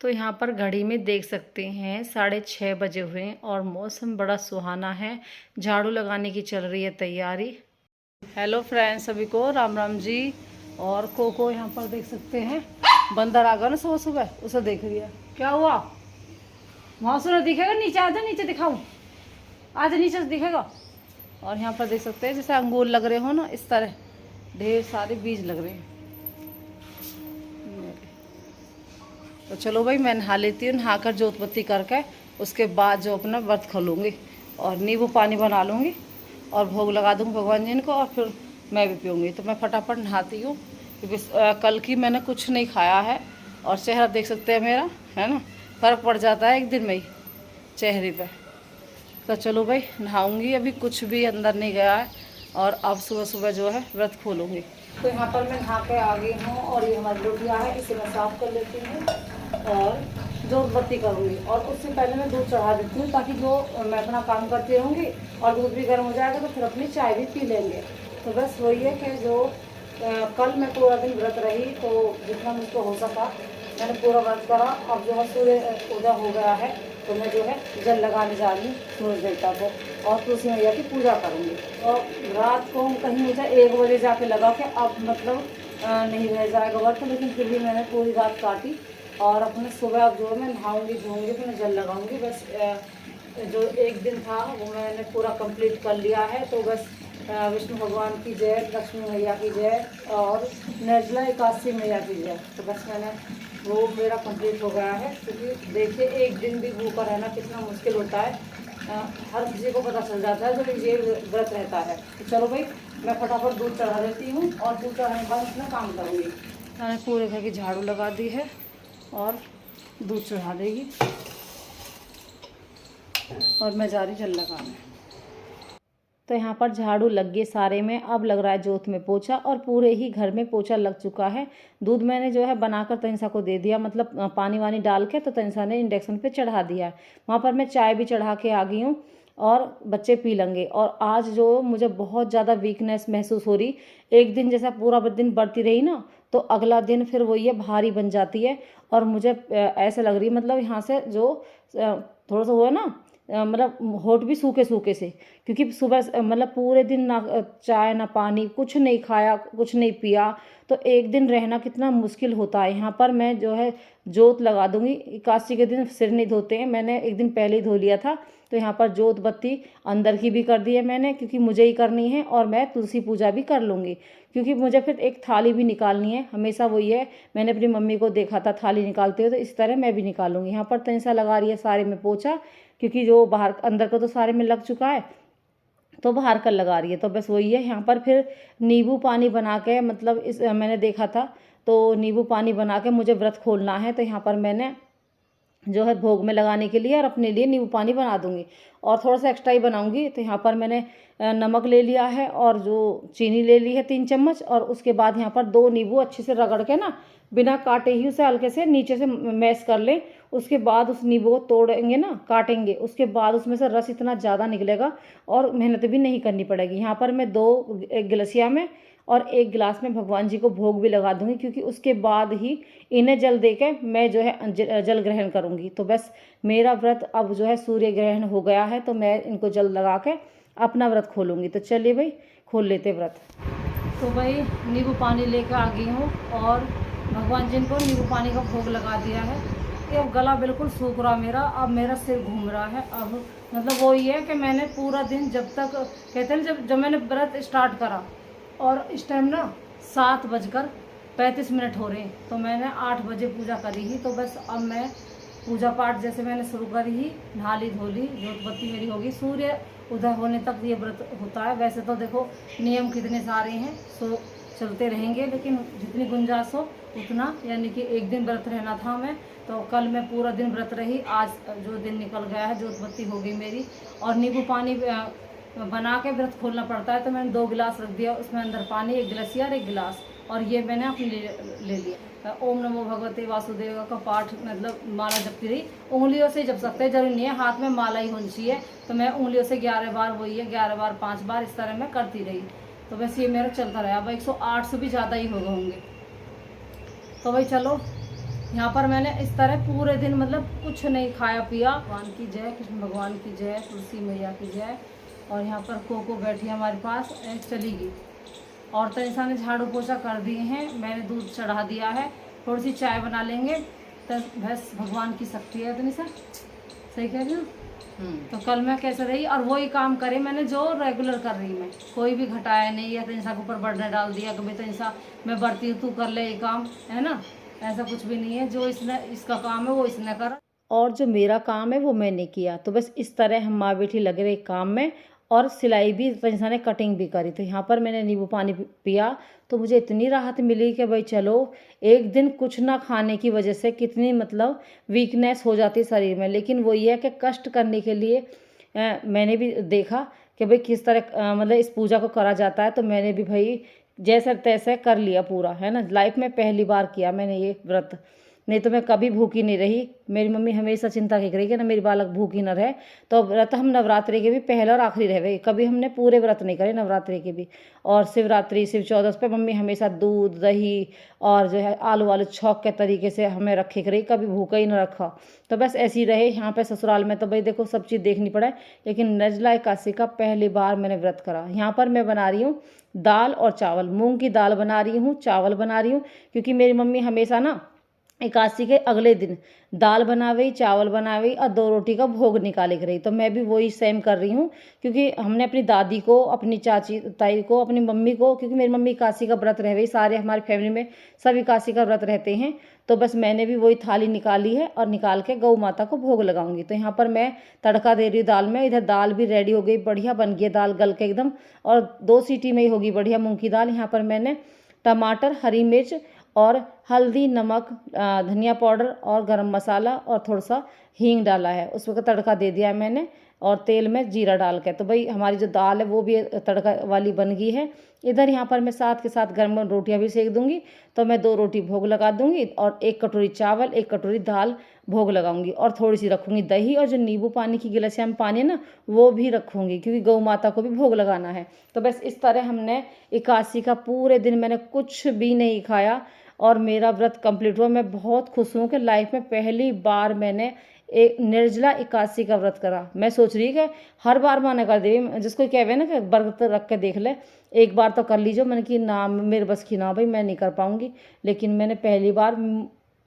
तो यहाँ पर घड़ी में देख सकते हैं 6:30 बजे हुए हैं और मौसम बड़ा सुहाना है। झाड़ू लगाने की चल रही है तैयारी। हेलो फ्रेंड्स, सभी को राम राम जी। और कोको यहाँ पर देख सकते हैं, बंदर आ गया ना सुबह सुबह, उसे देख रही है। क्या हुआ? वहाँ से दिखेगा, नीचे आ जा, नीचे दिखाऊँ, आज नीचे से दिखेगा। और यहाँ पर देख सकते हैं जैसे अंगूर लग रहे हो ना, इस तरह ढेर सारे बीज लग रहे हैं। तो चलो भाई, मैं नहा लेती हूँ। नहाकर जोत बत्ती करके उसके बाद जो अपना व्रत खोलूँगी और नींबू पानी बना लूँगी और भोग लगा दूँगी भगवान जी को, और फिर मैं भी पीऊँगी। तो मैं फटाफट नहाती हूँ क्योंकि कल की मैंने कुछ नहीं खाया है। और चेहरा देख सकते हैं मेरा, है ना, फ़र्क पड़ जाता है एक दिन में ही चेहरे पर। तो चलो भाई, नहाऊँगी। अभी कुछ भी अंदर नहीं गया है और अब सुबह सुबह जो है व्रत खोलूँगी। तो यहाँ पर मैं नहा के आ गई हूँ और ये हमारी रोटियाँ है, इसे मैं साफ़ कर लेती हूँ और जोत बत्ती करूँगी। और उससे पहले मैं दूध चढ़ा देती हूँ ताकि जो मैं अपना काम करती रहूँगी और दूध भी गर्म हो जाएगा तो फिर अपनी चाय भी पी लेंगे। तो बस वही है कि जो कल मैं पूरा दिन व्रत रही, तो जितना मुझको हो सका मैंने पूरा व्रत करा। अब जो है सूर्य उदय हो गया है तो मैं जो है जल लगाने जा रही हूँ सूरज देवता को और तुलसी मैया की पूजा करूँगी। और रात को कहीं मुझे 1 बजे जाके लगा कि अब मतलब नहीं रह जाएगा व्रत, लेकिन फिर भी मैंने पूरी रात काटी। और अपने सुबह अब जो है मैं नहाऊँगी धोऊँगी, फिर मैं जल लगाऊँगी। बस जो एक दिन था वो मैंने पूरा कंप्लीट कर लिया है। तो बस विष्णु भगवान की जय, लक्ष्मी मैया की जय और निर्जला एकादशी मैया की जय। तो बस मैंने वो मेरा कंप्लीट हो गया है। क्योंकि देखिए, एक दिन भी भूखा रहना कितना मुश्किल होता है, हर किसी को पता चल जाता है जब ये व्रत रहता है। तो चलो भाई, मैं फटाफट दूध चढ़ा देती हूँ और दूध चढ़ाने के बाद उसमें काम करूँगी। मैंने पूरे घर की झाड़ू लगा दी है और दूध चढ़ा देगी और मैं जा रही जल लगाने। तो यहाँ पर झाड़ू लग गए सारे में, अब लग रहा है जोत में पोछा और पूरे ही घर में पोछा लग चुका है। दूध मैंने जो है बनाकर तनिषा को दे दिया, मतलब पानी वानी डाल के, तो तनिषा ने इंडक्शन पे चढ़ा दिया है। वहाँ पर मैं चाय भी चढ़ा के आ गई हूँ और बच्चे पी लेंगे। और आज जो मुझे बहुत ज़्यादा वीकनेस महसूस हो रही, एक दिन जैसा पूरा दिन बढ़ती रही ना, तो अगला दिन फिर वही है, भारी बन जाती है। और मुझे ऐसे लग रही, मतलब यहाँ से जो थोड़ा सा वो है ना, मतलब होठ भी सूखे सूखे से, क्योंकि सुबह मतलब पूरे दिन ना चाय ना पानी, कुछ नहीं खाया, कुछ नहीं पिया, तो एक दिन रहना कितना मुश्किल होता है। यहाँ पर मैं जो है जोत लगा दूंगी। एकादशी के दिन सिर नहीं धोते हैं, मैंने एक दिन पहले ही धो लिया था। तो यहाँ पर जोत बत्ती अंदर की भी कर दी है मैंने, क्योंकि मुझे ही करनी है। और मैं तुलसी पूजा भी कर लूँगी, क्योंकि मुझे फिर एक थाली भी निकालनी है। हमेशा वही है, मैंने अपनी मम्मी को देखा था थाली निकालते हुए, तो इस तरह मैं भी निकालूंगी। यहाँ पर तनिषा लगा रही है सारे में पोछा, क्योंकि जो बाहर अंदर का तो सारे में लग चुका है, तो बाहर का लगा रही है। तो बस वही है। यहाँ पर फिर नींबू पानी बना के, मतलब इस मैंने देखा था, तो नींबू पानी बना के मुझे व्रत खोलना है। तो यहाँ पर मैंने जो है भोग में लगाने के लिए और अपने लिए नींबू पानी बना दूंगी और थोड़ा सा एक्स्ट्रा ही बनाऊंगी। तो यहाँ पर मैंने नमक ले लिया है और जो चीनी ले ली है 3 चम्मच। और उसके बाद यहाँ पर 2 नींबू अच्छे से रगड़ के ना, बिना काटे ही उसे हल्के से नीचे से मैश कर लें। उसके बाद उस नींबू को तोड़ेंगे ना, काटेंगे, उसके बाद उसमें से रस इतना ज़्यादा निकलेगा और मेहनत भी नहीं करनी पड़ेगी। यहाँ पर मैं 1 गिलसिया में और 1 गिलास में भगवान जी को भोग भी लगा दूंगी, क्योंकि उसके बाद ही इन्हें जल दे के मैं जो है जल ग्रहण करूंगी। तो बस मेरा व्रत अब जो है सूर्य ग्रहण हो गया है, तो मैं इनको जल लगा के अपना व्रत खोलूंगी। तो चलिए भाई, खोल लेते व्रत। तो भाई, नींबू पानी लेकर आ गई हूँ और भगवान जी को नींबू पानी का भोग लगा दिया है। अब गला बिल्कुल सूख रहा मेरा, अब मेरा सिर घूम रहा है। अब मतलब वही है कि मैंने पूरा दिन, जब तक कहते हैं जब मैंने व्रत स्टार्ट करा, और इस टाइम ना 7:35 हो रहे हैं, तो मैंने 8 बजे पूजा करी ही। तो बस अब मैं पूजा पाठ जैसे मैंने शुरू करी ही, नहा ली धो ली, जोत बत्ती मेरी होगी। सूर्य उदय होने तक ये व्रत होता है। वैसे तो देखो नियम कितने सारे हैं, सो चलते रहेंगे, लेकिन जितनी गुंजाइश हो उतना, यानी कि एक दिन व्रत रहना था मैं, तो कल मैं पूरा दिन व्रत रही। आज जो दिन निकल गया है, जोत बत्ती हो गई मेरी। और नींबू पानी बना के व्रत खोलना पड़ता है, तो मैंने 2 गिलास रख दिया, उसमें अंदर पानी 1 गिलासिया और 1 गिलास, और ये मैंने अपने ले लिया। ओम नमो भगवते वासुदेव का पाठ, मतलब माला जपती रही। उंगलियों से जप सकते हैं, जरूरी नहीं है हाथ में माला ही होनी चाहिए। तो मैं उंगलियों से 11 बार, वही है 11 बार 5 बार, इस तरह मैं करती रही। तो बस ये मेरा चलता रहा। अब 108 से भी ज़्यादा ही हो गए होंगे। तो भाई चलो, यहाँ पर मैंने इस तरह पूरे दिन मतलब कुछ नहीं खाया पिया। भगवान की जय, कृष्ण भगवान की जय, तुलसी मैया की जय। और यहाँ पर कोको बैठी है हमारे पास, चली गई। और तनिषा ने झाड़ू पोछा कर दिए हैं, मैंने दूध चढ़ा दिया है, थोड़ी सी चाय बना लेंगे। तो बस भगवान की शक्ति है तनिषा, सही कह रही हूँ। तो कल मैं कैसे रही और वही काम करे मैंने जो रेगुलर कर रही मैं, कोई भी घटाया नहीं है। तनिषा के ऊपर बर्डन डाल दिया कि भाई तनिषा मैं बढ़ती हूँ, तू कर ले ये काम, है ना, ऐसा कुछ भी नहीं है। जो इसका काम है वो इसने करा और जो मेरा काम है वो मैंने किया। तो बस इस तरह हम माँ बेटी लगे रहे काम में। और सिलाई भी तनिषा ने कटिंग भी करी। तो यहाँ पर मैंने नींबू पानी पिया तो मुझे इतनी राहत मिली कि भाई चलो, एक दिन कुछ ना खाने की वजह से कितनी मतलब वीकनेस हो जाती शरीर में, लेकिन वो ये है कि कष्ट करने के लिए मैंने भी देखा कि भाई किस तरह मतलब इस पूजा को करा जाता है। तो मैंने भी भाई जैसे तैसे कर लिया पूरा, है ना। लाइफ में पहली बार किया मैंने ये व्रत, नहीं तो मैं कभी भूखी नहीं रही। मेरी मम्मी हमेशा चिंता की रही कि ना मेरी बालक भूखी न रहे। तो व्रत हम नवरात्रि के भी पहला और आखिरी रहे, कभी हमने पूरे व्रत नहीं करे नवरात्रि के भी। और शिवरात्रि शिव चौदस पे मम्मी हमेशा दूध दही और जो है आलू वालू छौंक के तरीके से हमें रखे रही, कभी भूखा ही न रखा। तो बस ऐसे ही रहे। यहाँ पे ससुराल में तो भाई देखो सब चीज़ देखनी पड़े, लेकिन निर्जला एकादशी का पहली बार मैंने व्रत करा। यहाँ पर मैं बना रही हूँ दाल और चावल, मूंग की दाल बना रही हूँ, चावल बना रही हूँ, क्योंकि मेरी मम्मी हमेशा ना एकादशी के अगले दिन दाल बनावे, चावल बनावे और 2 रोटी का भोग निकाले के रही। तो मैं भी वही सेम कर रही हूँ, क्योंकि हमने अपनी दादी को, अपनी चाची ताई को, अपनी मम्मी को, क्योंकि मेरी मम्मी एकादशी का व्रत रह गई, सारे हमारी फैमिली में सब एकादशी का व्रत रहते हैं। तो बस मैंने भी वही थाली निकाली है और निकाल के गौ माता को भोग लगाऊंगी। तो यहाँ पर मैं तड़का दे रही हूँ दाल में। इधर दाल भी रेडी हो गई, बढ़िया बन गई दाल, गल के एकदम, और 2 सीटी में ही होगी बढ़िया मूँग की दाल। यहाँ पर मैंने टमाटर, हरी मिर्च और हल्दी, नमक, धनिया पाउडर और गरम मसाला और थोड़ा सा हींग डाला है, उसमें तड़का दे दिया है मैंने, और तेल में जीरा डाल के। तो भाई हमारी जो दाल है वो भी तड़का वाली बन गई है। इधर यहाँ पर मैं साथ के साथ गर्म रोटियाँ भी सेक दूंगी। तो मैं 2 रोटी भोग लगा दूंगी और 1 कटोरी चावल, 1 कटोरी दाल भोग लगाऊंगी, और थोड़ी सी रखूंगी दही, और जो नींबू पानी की गिलासिया में पानी है ना वो भी रखूंगी, क्योंकि गौ माता को भी भोग लगाना है। तो बस इस तरह हमने एकादशी का पूरे दिन मैंने कुछ भी नहीं खाया और मेरा व्रत कंप्लीट हुआ। मैं बहुत खुश हूँ कि लाइफ में पहली बार मैंने एक निर्जला एकादशी का व्रत करा। मैं सोच रही कि हर बार माना कर देवी, जिसको कहवे ना कि व्रत रख के देख ले, एक बार तो कर लीजिए। मैंने कि ना मेरे बस की ना भाई, मैं नहीं कर पाऊंगी। लेकिन मैंने पहली बार,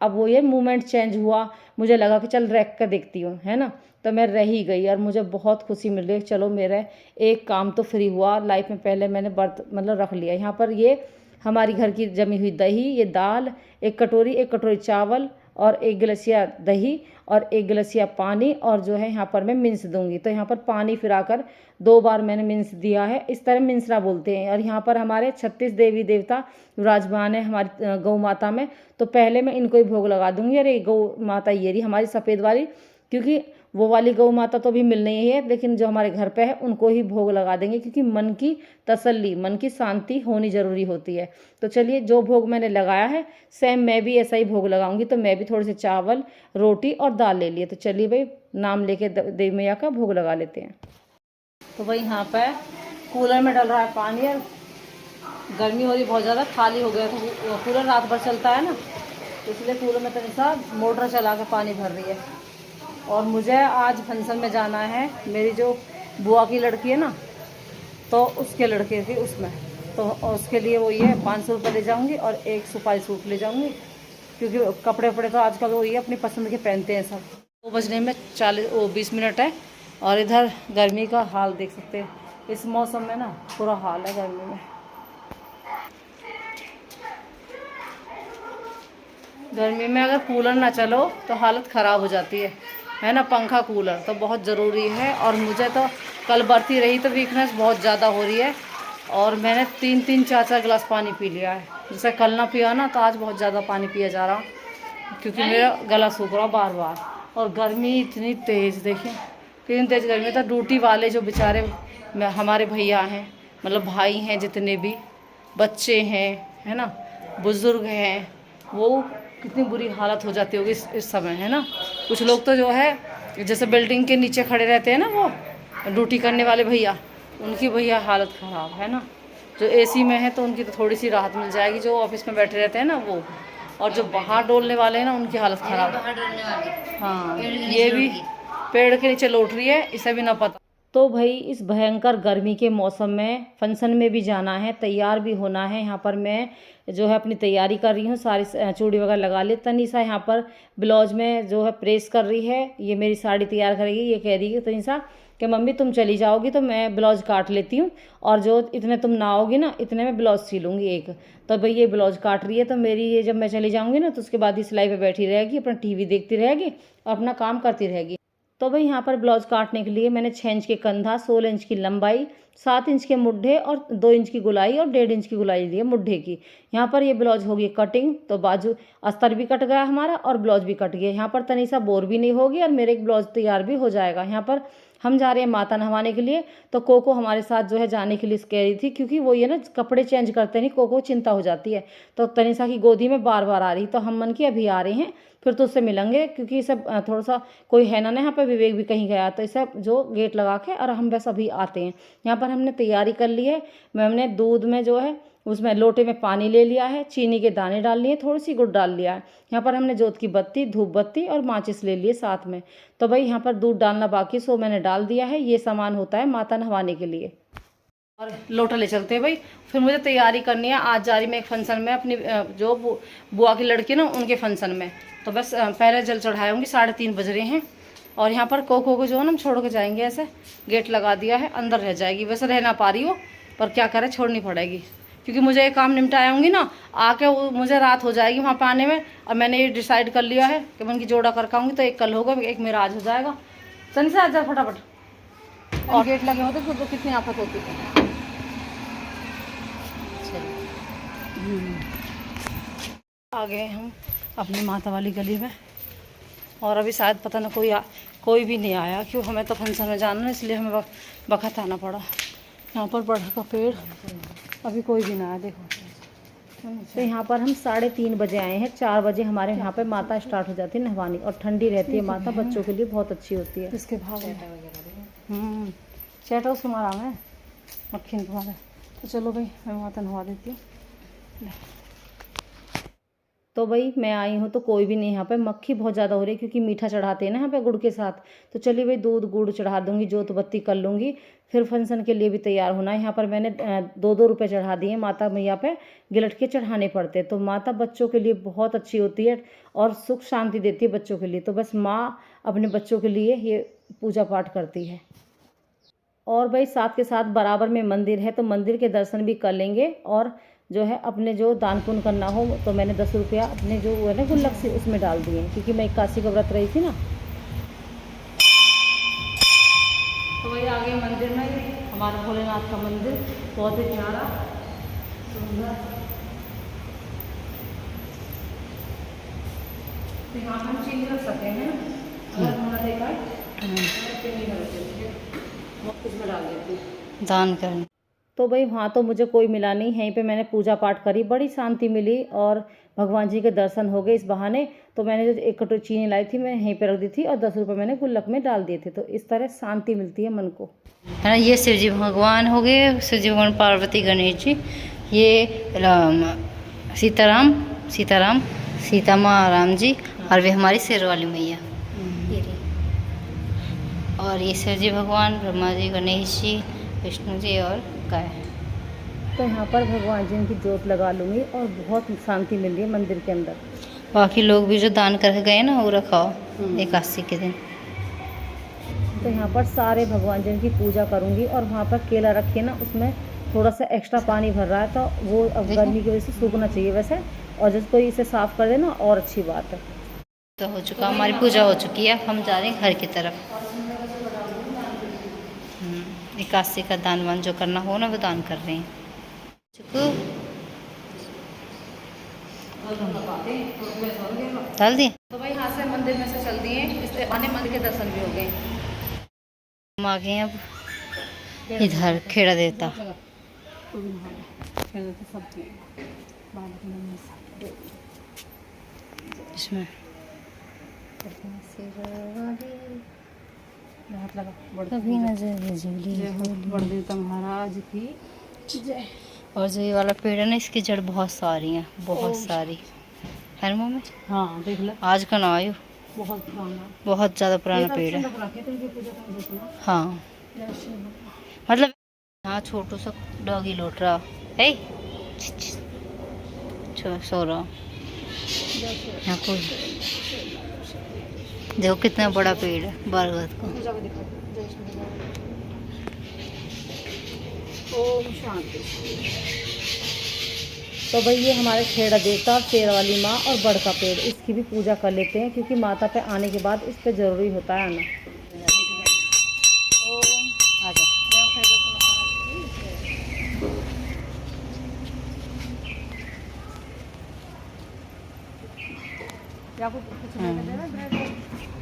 अब वो ये मूवमेंट चेंज हुआ, मुझे लगा कि चल रख कर देखती हूँ, है ना। तो मैं रह ही गई और मुझे बहुत खुशी मिल रही है। चलो मेरा एक काम तो फ्री हुआ लाइफ में, पहले मैंने व्रत मतलब रख लिया। यहाँ पर ये हमारी घर की जमी हुई दही, ये दाल, 1 कटोरी चावल और 1 गिलासिया दही और 1 गिलासिया पानी, और जो है यहाँ पर मैं मिंस दूंगी। तो यहाँ पर पानी फिराकर 2 बार मैंने मिंस दिया है, इस तरह मिंसना बोलते हैं। और यहाँ पर हमारे 36 देवी देवता विराजमान है हमारी गौ माता में। तो पहले मैं इनको ही भोग लगा दूंगी। अरे गौ माता ये रही हमारी सफ़ेद वाली, क्योंकि वो वाली गौ माता तो भी मिल नहीं है, लेकिन जो हमारे घर पे है उनको ही भोग लगा देंगे, क्योंकि मन की तसल्ली, मन की शांति होनी ज़रूरी होती है। तो चलिए, जो भोग मैंने लगाया है सेम मैं भी ऐसा ही भोग लगाऊंगी। तो मैं भी थोड़े से चावल, रोटी और दाल ले लिए। तो चलिए भाई, नाम लेके देवी मैया का भोग लगा लेते हैं। तो भाई यहाँ पे कूलर में डल रहा है पानी, और गर्मी हो रही बहुत ज़्यादा, खाली हो गया। तो कूलर रात भर चलता है ना, इसलिए कूलर में तनिषा मोटर चला के पानी भर रही है। और मुझे आज फंक्शन में जाना है, मेरी जो बुआ की लड़की है ना, तो उसके लड़के की उसमें, तो उसके लिए वो ये 500 रुपये ले जाऊंगी और 1 सुपारी सूट ले जाऊंगी, क्योंकि कपड़े वपड़े तो आजकल वो ये अपनी पसंद के पहनते हैं सब। 2 बजने में 20 मिनट है। और इधर गर्मी का हाल देख सकते हैं, इस मौसम में ना पूरा हाल है गर्मी में। गर्मी में अगर कूलर ना चलो तो हालत ख़राब हो जाती है ना। पंखा कूलर तो बहुत ज़रूरी है। और मुझे तो कल बढ़ती रही तो वीकनेस बहुत ज़्यादा हो रही है, और मैंने 3-3, 4-4 गिलास पानी पी लिया है। जैसे कल ना पिया ना, तो आज बहुत ज़्यादा पानी पिया जा रहा, क्योंकि मेरा गला सूख रहा बार बार। और गर्मी इतनी तेज़, देखिए कितनी तेज़ गर्मी। तो ड्यूटी वाले जो बेचारे हमारे भैया हैं, मतलब भाई हैं, जितने भी बच्चे हैं, है ना, बुज़ुर्ग हैं, वो कितनी बुरी हालत हो जाती होगी इस समय, है ना। कुछ लोग तो जो है जैसे बिल्डिंग के नीचे खड़े रहते हैं ना, वो ड्यूटी करने वाले भैया, उनकी भैया हालत ख़राब है ना। जो एसी में है तो उनकी तो थोड़ी सी राहत मिल जाएगी, जो ऑफिस में बैठे रहते हैं ना वो। और जो बाहर डोलने वाले हैं ना उनकी हालत खराब। बाहर डोलने वाले। हाँ, ये भी पेड़ के नीचे लौट रही है, इसे भी ना पता। तो भाई इस भयंकर गर्मी के मौसम में फंक्शन में भी जाना है, तैयार भी होना है। यहाँ पर मैं जो है अपनी तैयारी कर रही हूँ, सारी चूड़ी वगैरह लगा ली। तनीसा यहाँ पर ब्लाउज में जो है प्रेस कर रही है, ये मेरी साड़ी तैयार करेगी। ये कह रही है तनीसा कि मम्मी तुम चली जाओगी तो मैं ब्लाउज काट लेती हूँ, और जो इतने तुम ना आओगी ना इतने में ब्लाउज सिलूँगी एक। तो भाई ये ब्लाउज काट रही है, तो मेरी ये जब मैं चली जाऊँगी ना तो उसके बाद ही सिलाई पे बैठी रहेगी, अपना टीवी देखती रहेगी और अपना काम करती रहेगी। तो भाई यहाँ पर ब्लाउज काटने के लिए मैंने 6 इंच के कंधा, 16 इंच की लंबाई, 7 इंच के मुड्ढे और 2 इंच की गुलाई और 1.5 इंच की गुलाई ली है मुड्ढे की। यहाँ पर ये ब्लाउज होगी कटिंग, तो बाजू अस्तर भी कट गया हमारा और ब्लाउज भी कट गया। यहाँ पर तनीसा बोर भी नहीं होगी और मेरे एक ब्लाउज तैयार भी हो जाएगा। यहाँ पर हम जा रहे हैं माता नहवाने के लिए, तो कोको हमारे साथ जो है जाने के लिए कह रही थी, क्योंकि वो ये ना कपड़े चेंज करते नहीं, कोको चिंता हो जाती है। तो तनीसा की गोदी में बार बार आ रही, तो हम मन की अभी आ रहे हैं फिर तो उससे मिलेंगे, क्योंकि इसे थोड़ा सा कोई है ना यहाँ पे, विवेक भी कहीं गया, तो इसे जो गेट लगा के और हम बस अभी आते हैं। यहाँ पर हमने तैयारी कर ली है। हमने दूध में जो है उसमें लोटे में पानी ले लिया है, चीनी के दाने डाल लिए, थोड़ी सी गुड़ डाल लिया है। यहाँ पर हमने जोत की बत्ती, धूप बत्ती और माचिस ले लिए साथ में। तो भाई यहाँ पर दूध डालना बाकी, सो मैंने डाल दिया है। ये सामान होता है माता नहवाने के लिए। और लोटा ले चलते हैं भाई, फिर मुझे तैयारी करनी है। आज जा रही मैं एक फंक्शन में, अपनी जो बुआ की लड़की ना उनके फंक्शन में। तो बस पहले जल चढ़ाए होंगी, 3:30 बज रहे हैं। और यहाँ पर कोको को जो है ना हम छोड़ के जाएंगे, ऐसे गेट लगा दिया है, अंदर रह जाएगी। वैसे रह ना पा रही हो, पर क्या करें, छोड़नी पड़ेगी, क्योंकि मुझे ये काम निपटाया होंगी ना, आके मुझे रात हो जाएगी वहाँ पे आने में। और मैंने ये डिसाइड कर लिया है कि मैं उनकी जोड़ा करके आऊँगी, तो एक कल होगा, एक मेरा आज हो जाएगा। सन से आ जा फटाफट। और गेट लगे होते तो कितनी आफत होती है। आ गए हम अपनी माता वाली गली में, और अभी शायद पता ना कोई भी नहीं आया, क्यों हमें तो फंक्शन में जाना है, इसलिए हमें वक्त आना पड़ा। यहाँ पर बड़ा का पेड़, अभी कोई भी ना आया देखो। तो यहाँ पर हम 3:30 बजे आए हैं। 4 बजे हमारे यहाँ पे माता स्टार्ट हो जाती है नहवानी, और ठंडी रहती है माता, बच्चों के लिए बहुत अच्छी होती है। इसके भाव चैटा उसके मारा में मक्खी तुम्हारा। तो चलो भाई मैं माता नहवा देती हूँ। तो भाई मैं आई हूँ तो कोई भी नहीं, यहाँ पे मक्खी बहुत ज़्यादा हो रही है, क्योंकि मीठा चढ़ाते हैं ना यहाँ पे गुड़ के साथ। तो चलिए भाई दूध गुड़ चढ़ा दूँगी, जोत बत्ती कर लूँगी, फिर फंक्शन के लिए भी तैयार होना है। यहाँ पर मैंने 2-2 रुपये चढ़ा दिए। माता मैया पे गिलट के चढ़ाने पड़ते हैं। तो माता बच्चों के लिए बहुत अच्छी होती है और सुख शांति देती है बच्चों के लिए। तो बस माँ अपने बच्चों के लिए ये पूजा पाठ करती है। और भाई साथ के साथ बराबर में मंदिर है, तो मंदिर के दर्शन भी कर लेंगे। और जो है अपने जो दान पुण्य करना हो, तो मैंने 10 रुपया अपने जो वो है ना गुल्लक से उसमें डाल दिए, क्योंकि मैं 81 का व्रत रही थी ना। तो वही आ गए मंदिर में, हमारा भोलेनाथ का मंदिर बहुत ही प्यारा सुंदर। तो यहाँ हम चीनी रख सकते हैं, अगर होना देखा इसमें डाल देती दान करने। तो भाई वहाँ तो मुझे कोई मिला नहीं, यहीं पे मैंने पूजा पाठ करी, बड़ी शांति मिली और भगवान जी के दर्शन हो गए इस बहाने। तो मैंने जो 1 कटोरी चीनी लाई थी मैं यहीं पे रख दी थी, और 10 रुपये मैंने गुल्लक में डाल दिए थे। तो इस तरह शांति मिलती है मन को, है ना। ये शिव जी भगवान हो गए, शिव जी भगवान, पार्वती गणेश जी, ये सीताराम सीता माँ राम जी, और वे हमारी शेर वाली मैया। और ये शिव जी भगवान, ब्रह्मा जी, गणेश जी, विष्णु जी और गाय। तो यहाँ पर भगवान जी की जोत लगा लूँगी, और बहुत शांति मिल रही है मंदिर के अंदर। बाकी लोग भी जो दान करके गए ना वो रखाओ 81 के दिन। तो यहाँ पर सारे भगवान जी की पूजा करूँगी, और वहाँ पर केला रखे ना, उसमें थोड़ा सा एक्स्ट्रा पानी भर रहा है, तो वो अब गर्मी की वजह से सूखना चाहिए वैसे, और जैसे कोई इसे साफ़ कर देना और अच्छी बात है। तो हो चुका, हमारी पूजा हो चुकी है, हम जा रहे हैं घर की तरफ। 81 का दान वान जो करना हो ना वो दान कर रहे हैं। डाल दिए। तो भाई यहाँ से मंदिर में से चल दिए, इसलिए आने मंदिर के दर्शन भी हो गए। हम आ गए अब इधर खेड़ा देवता। इसमें कभी नजर देवता महाराज की जय। और जो ये वाला पेड़ है ना, इसकी जड़ बहुत सारी हैं, बहुत सारी। है ना मम्मी? हाँ देख लो, आज का ना आयो, बहुत पुराना, बहुत ज़्यादा पुराना पेड़ है। हाँ मतलब हाँ, छोटू सा डॉगी लौट रहा है, सो रहा। यहाँ कोई देखो कितना बड़ा पेड़ है बरगद का। ओम शांति। तो भाई ये हमारे खेड़ा देवता, शेर वाली माँ और बड़ का पेड़, इसकी भी पूजा कर लेते हैं क्योंकि माता पे आने के बाद इस पे जरूरी होता है आना। आ जाओ।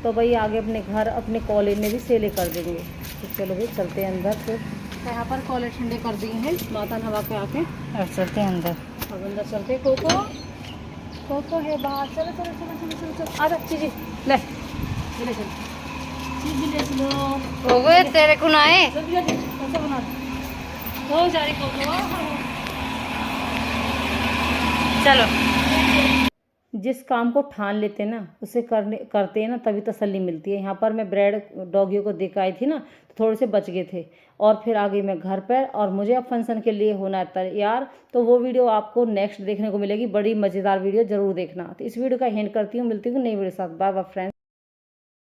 तो भाई आगे अपने घर, अपने कॉलेज में भी सेले कर देंगे। तो चलो भाई चलते हैं अंदर। फिर यहाँ पर कॉलेज ठंडे कर दिए हैं माता नहा के आके, और चलते हैं अंदर। अब अंदर चलते। कोको कोको है बाहर, चलो चलो चलो चलो चलो चलो, आ जा चीजी ले, ये ले चलो, चीजी ले चलो। हो गए तेरे को ना आए। जल्दी जल्दी कैसे बना हो जा रही कोको। चलो। जिस काम को ठान लेते हैं ना उसे करते हैं ना तभी तसल्ली मिलती है। यहाँ पर मैं ब्रेड डॉगियों को देकर आई थी ना, तो थोड़े से बच गए थे और फिर आ गई मैं घर पर, और मुझे अब फंक्शन के लिए होना है तैयार। तो वो वीडियो आपको नेक्स्ट देखने को मिलेगी, बड़ी मज़ेदार वीडियो ज़रूर देखना। तो इस वीडियो का एंड करती हूँ, मिलती हूँ नई वीडियो के साथ। Bye bye friends.